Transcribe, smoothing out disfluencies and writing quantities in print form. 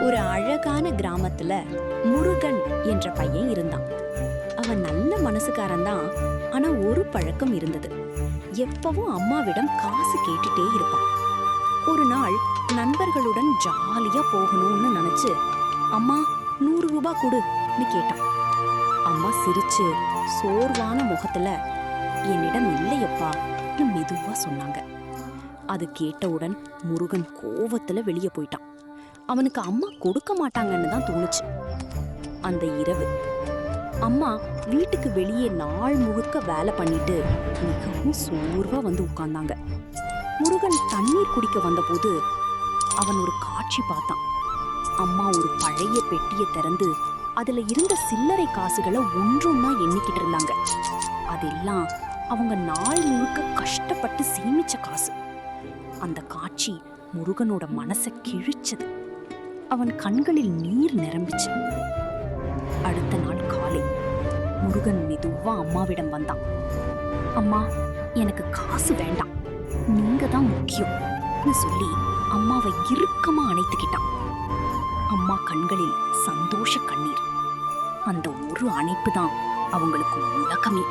ஒரு அழகான கிராமத்துல முருகன் என்ற பையன் இருந்தான். அவன் நல்ல மனசுக்காரன் தான். ஆனா ஒரு பழக்கம் இருந்தது. எப்பவும் அம்மாவிடம் காசு கேட்டுட்டே இருப்பான். ஒரு நாள் நண்பர்களுடன் ஜாலியா போகணும்னு நினைச்சு, அம்மா 100 ரூபாய் கொடுன்னு கேட்டான். அம்மா சிரிச்சு சோர்வான முகத்துல, என்னிடம் இல்லையப்பான்னு மெதுவா சொன்னாங்க. அது கேட்டவுடன் முருகன் கோவத்துல வெளியே போயிட்டான். அவனுக்கு அம்மா கொடுக்க மாட்டாங்கன்னு தான் தோணுச்சு. அந்த இரவு அம்மா வீட்டுக்கு வெளியே நாள் முழுக்க வேலை பண்ணிட்டு மிகவும் சோர்வா வந்து உட்கார்ந்தாங்க. முருகன் தண்ணீர் குடிக்க வந்தபோது அவன் ஒரு காட்சி பார்த்தான். அம்மா ஒரு பழைய பெட்டியை திறந்து அதுல இருந்த சில்லறை காசுகளை ஒன்றொன்னா எண்ணிக்கிட்டு இருந்தாங்க. அதெல்லாம் அவங்க நாள் முழுக்க கஷ்டப்பட்டு சேமிச்ச காசு. அந்த காட்சி முருகனோட மனசை கிழிச்சது. அவன் கண்களில் நீர் நிரம்பிச்சு. அடுத்த நாள் காலை முருகன் மெதுவா அம்மாவிடம் வந்தான். அம்மா, எனக்கு காசு வேண்டாம், நீங்க தான் முக்கியம்னு சொல்லி அம்மாவை இறுக்கமா அணைத்துக்கிட்டான். அம்மா கண்களில் சந்தோஷ கண்ணீர். அந்த ஒரு அணைப்பு தான் அவங்களுக்கு உலகமே.